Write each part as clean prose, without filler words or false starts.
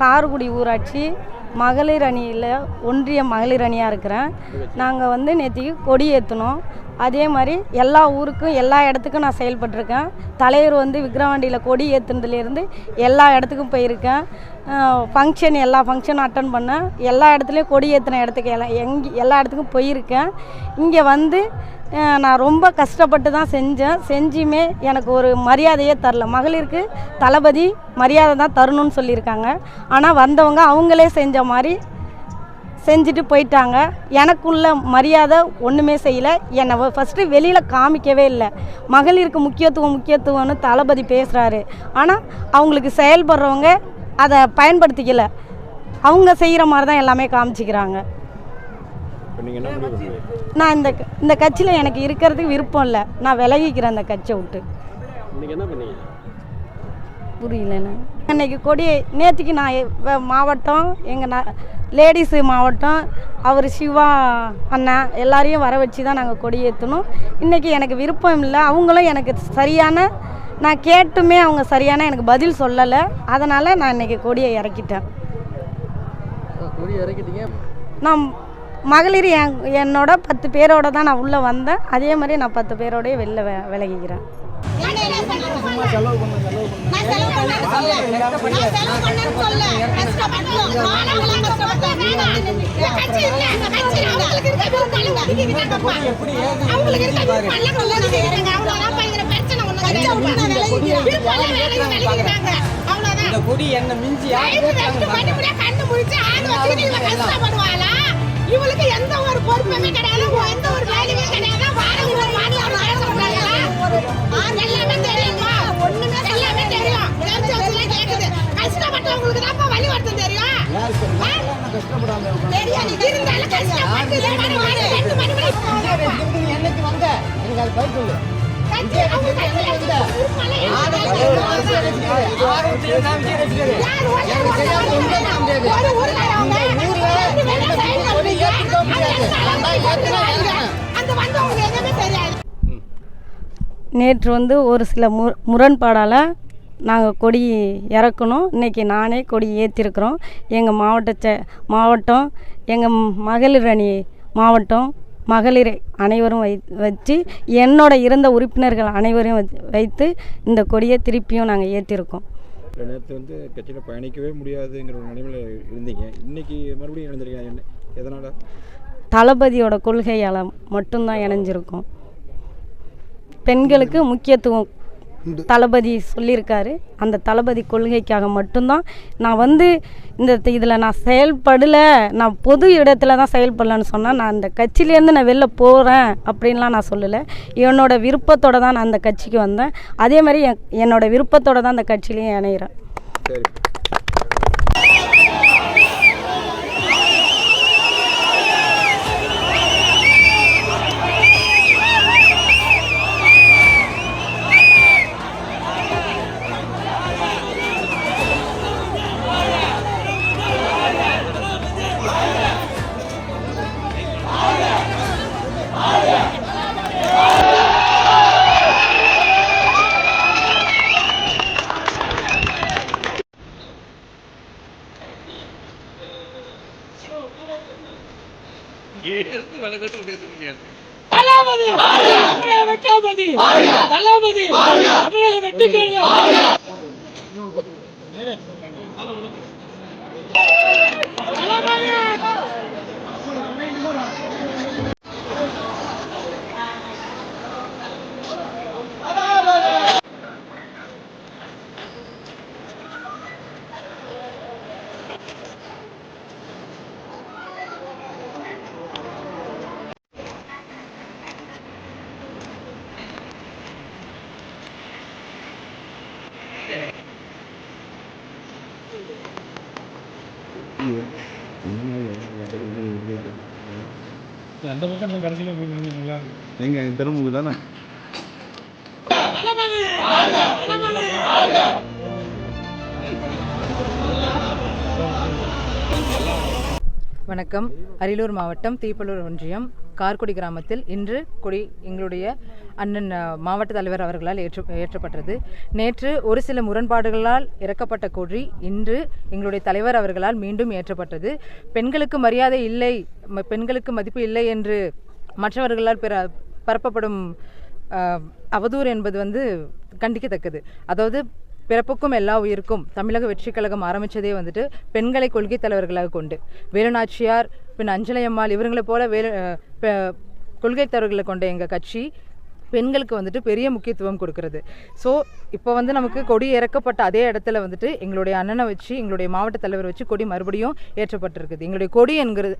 காரைக்குடி ஊராட்சி மகளிர் அணியில் ஒன்றிய மகளிர் அணியாக இருக்கிறேன். நாங்கள் வந்து நேற்றுக்கு கொடி ஏற்றினோம். அதே மாதிரி எல்லா ஊருக்கும் எல்லா இடத்துக்கும் நான் செயல்பட்டிருக்கேன். தலைவர் வந்து விக்கிரவாண்டியில் கொடி ஏற்றுனதுலேருந்து எல்லா இடத்துக்கும் போயிருக்கேன். எல்லா ஃபங்க்ஷனும் அட்டன் பண்ணேன். எல்லா இடத்துலையும் கொடி ஏற்றின இடத்துக்கு எல்லா இடத்துக்கும் போயிருக்கேன். இங்கே வந்து நான் ரொம்ப கஷ்டப்பட்டு தான் செஞ்சுமே எனக்கு ஒரு மரியாதையே தரல. மகளிருக்கு தளபதி மரியாதை தான் தரணும்னு சொல்லியிருக்காங்க. ஆனால் வந்தவங்க அவங்களே செஞ்ச மாதிரி செஞ்சுட்டு போயிட்டாங்க. எனக்குள்ள மரியாதை ஒன்றுமே செய்யலை. என்னை ஃபஸ்ட்டு வெளியில் காமிக்கவே இல்லை. மகளிருக்கு முக்கியத்துவம்னு தளபதி பேசுகிறாரு. ஆனால் அவங்களுக்கு செயல்படுறவங்க அதை பயன்படுத்திக்கல. அவங்க செய்கிற மாதிரி தான் எல்லாமே காமிச்சிக்கிறாங்க. நான் இந்த கட்சியில் எனக்கு இருக்கிறதுக்கு விருப்பம் இல்லை. நான் விலகிக்கிறேன் அந்த கட்சியை விட்டு. புரியலண்ணா. அன்றைக்கி கொடி நேற்றுக்கு நான் மாவட்டம் எங்கள் லேடிஸு மாவட்டம் அவர் சிவா அண்ணா எல்லாரையும் வர வச்சு தான் நாங்கள் கொடி ஏற்றணும். இன்றைக்கி எனக்கு விருப்பம் இல்லை. அவங்களும் எனக்கு சரியான நான் கேட்டுமே அவங்க சரியான எனக்கு பதில் சொல்லலை. அதனால் நான் இன்றைக்கி கொடியை இறக்கிட்டேன். நான் மகளிர் என்னோட 10 பேரோட தான் நான் உள்ளே வந்தேன். அதே மாதிரி நான் 10 பேரோடய வெளில விலகிக்கிறேன். இவளுக்கு எந்த ஒரு பொறுப்புமே கிடையாது, எந்த ஒரு வேலையுமே கிடையாது. எல்லாமே தெரியுமா? ஒண்ணுமே எல்லாமே தெரியும். கேக்குது. கஷ்டப்பட்டவங்களுக்கு தான் வழி வருத்தம் தெரியும். இருந்தாலும் கஷ்டப்பட்டு என்னைக்கு வந்த எனக்கு அது பதில் சொல்லு. நேற்று வந்து ஒரு சில முரண்பாடால் நாங்கள் கொடி இறக்கணும். இன்றைக்கி நானே கொடி ஏற்றிருக்கிறோம். எங்கள் மாவட்டம் எங்கள் மகளிர் அணி மாவட்டம் மகளிர் அனைவரும் வச்சு என்னோட இருந்த உறுப்பினர்கள் அனைவரையும் வைத்து இந்த கொடியை திருப்பியும் நாங்கள் ஏற்றிருக்கோம். நேற்று வந்து கட்சியில் பயணிக்கவே முடியாதுங்கிற ஒரு நிலைமையில் இருந்தீங்க. இன்றைக்கி மறுபடியும் இணைஞ்சிருக்கீங்க. எதனால்? தளபதியோட கொள்கையால் மட்டும்தான் இணைஞ்சிருக்கோம். பெண்களுக்கு முக்கியத்துவம் தளபதி சொல்லியிருக்காரு. அந்த தளபதி கொள்கைக்காக மட்டும்தான் நான் வந்து இதில் நான் செயல்படலை. நான் பொது இடத்துல தான் செயல்படலன்னு சொன்னால் நான் அந்த கட்சியிலேருந்து நான் வெளில போகிறேன் அப்படின்லாம் நான் சொல்லலை. என்னோட விருப்பத்தோடு தான் நான் அந்த கட்சிக்கு வந்தேன். அதே மாதிரி என்னோட விருப்பத்தோடு தான் அந்த கட்சியிலையும் இணைகிறேன். சரி. அந்த பக்கம் கடைசியில் போய் எங்க திரும்ப தானே. வணக்கம். அரியலூர் மாவட்டம் தீப்பலூர் ஒன்றியம் கார்குடி கிராமத்தில் இன்று கொடி எங்களுடைய அண்ணன் மாவட்ட தலைவர் அவர்களால் ஏற்றப்பட்டது. நேற்று ஒரு சில முரண்பாடுகளால் இறக்கப்பட்ட கொடி இன்று எங்களுடைய தலைவர் அவர்களால் மீண்டும் ஏற்றப்பட்டது. பெண்களுக்கு மரியாதை இல்லை, பெண்களுக்கு மதிப்பு இல்லை என்று மற்றவர்களால் பரப்பப்படும் அவதூறு என்பது கண்டிக்கத்தக்கது. அதாவது பிறப்புக்கும் எல்லா உயிருக்கும் தமிழக வெற்றிக் கழகம் ஆரம்பித்ததே பெண்களை கொள்கை தலைவர்களாக கொண்டு வேலுநாச்சியார், பின் அஞ்சலையம்மாள் இவங்களை போல கொள்கை தலைவர்களை கொண்ட எங்கள் கட்சி பெண்களுக்கு பெரிய முக்கியத்துவம் கொடுக்கறது. ஸோ இப்போ நமக்கு கொடி இறக்கப்பட்ட அதே இடத்துல எங்களுடைய அண்ணனை வச்சு எங்களுடைய மாவட்ட தலைவர் வச்சு கொடி மறுபடியும் ஏற்றப்பட்டிருக்குது. எங்களுடைய கொடி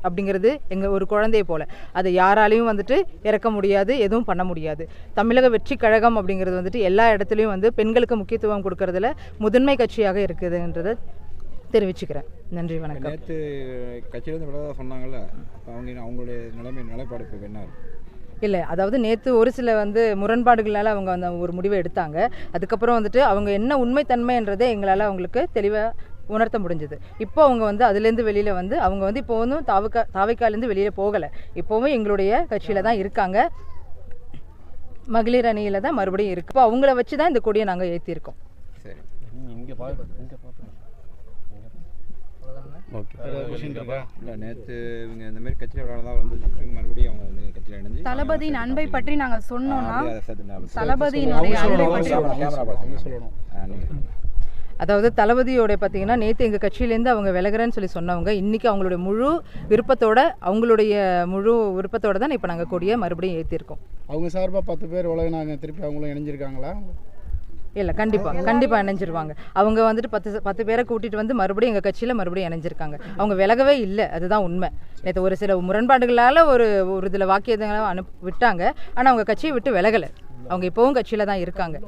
அப்படிங்கிறது எங்கள் ஒரு குழந்தையை போல, அதை யாராலையும் இறக்க முடியாது, எதுவும் பண்ண முடியாது. தமிழக வெற்றி கழகம் அப்படிங்கிறது எல்லா இடத்துலையும் பெண்களுக்கு முக்கியத்துவம் கொடுக்கறதுல முதன்மை கட்சியாக இருக்குதுன்றதை தெரிவிச்சுக்கிறேன். நன்றி, வணக்கம். நேற்று கட்சியிலேருந்து விலகதாக சொன்னாங்கல்ல, அவங்களுடைய நிலைப்பாடு இப்போ என்ன? இல்லை, அதாவது நேற்று ஒரு சில முரண்பாடுகளால் அவங்க ஒரு முடிவை எடுத்தாங்க. அதுக்கப்புறம் அவங்க என்ன உண்மைத்தன்மைன்றதை எங்களால் அவங்களுக்கு தெளிவாக உணர்த்த முடிஞ்சது. இப்போ அவங்க அதுலேருந்து வெளியில் அவங்க இப்போ தாவைக்காலேருந்து வெளியில் போகலை, இப்போவும் எங்களுடைய கட்சியில் தான் இருக்காங்க, மகளிர் அணியில் தான் மறுபடியும் இருக்கு. இப்போ அவங்கள வச்சு தான் இந்த கொடியை நாங்கள் ஏற்றிருக்கோம். சரி, இல்லை நேற்று இவங்க இந்த மாதிரி கட்சியில் விளையாடதான் மறுபடியும் அவங்க கட்சியில் இணைஞ்சு தளபதியின் அன்பை பற்றி நாங்கள் சொன்னோம்னா தளபதியினுடைய அன்பை பற்றி அதாவது தளபதியோட பார்த்தீங்கன்னா நேற்று எங்கள் கட்சியிலேருந்து அவங்க விலகிறேன்னு சொன்னவங்க இன்றைக்கி அவங்களுடைய முழு விருப்பத்தோட தான் இப்போ நாங்கள் கொடியை மறுபடியும் ஏற்றிருக்கோம். அவங்க சார்பாக 10 பேர் விலகினாங்க, திருப்பி அவங்களும் இணைஞ்சிருக்காங்களா? இல்லை, கண்டிப்பாக இணைஞ்சிருவாங்க. அவங்க 10 பேரை கூட்டிகிட்டு மறுபடியும் எங்கள் கட்சியில் மறுபடியும் இணைஞ்சிருக்காங்க. அவங்க விலகவே இல்லை, அதுதான் உண்மை. நேற்று ஒரு சில முரண்பாடுகளால் ஒரு இதில் வாக்கியங்களை விட்டாங்க, ஆனால் அவங்க கட்சியை விட்டு விலகலை, அவங்க இப்போவும் கட்சியில் தான் இருக்காங்க.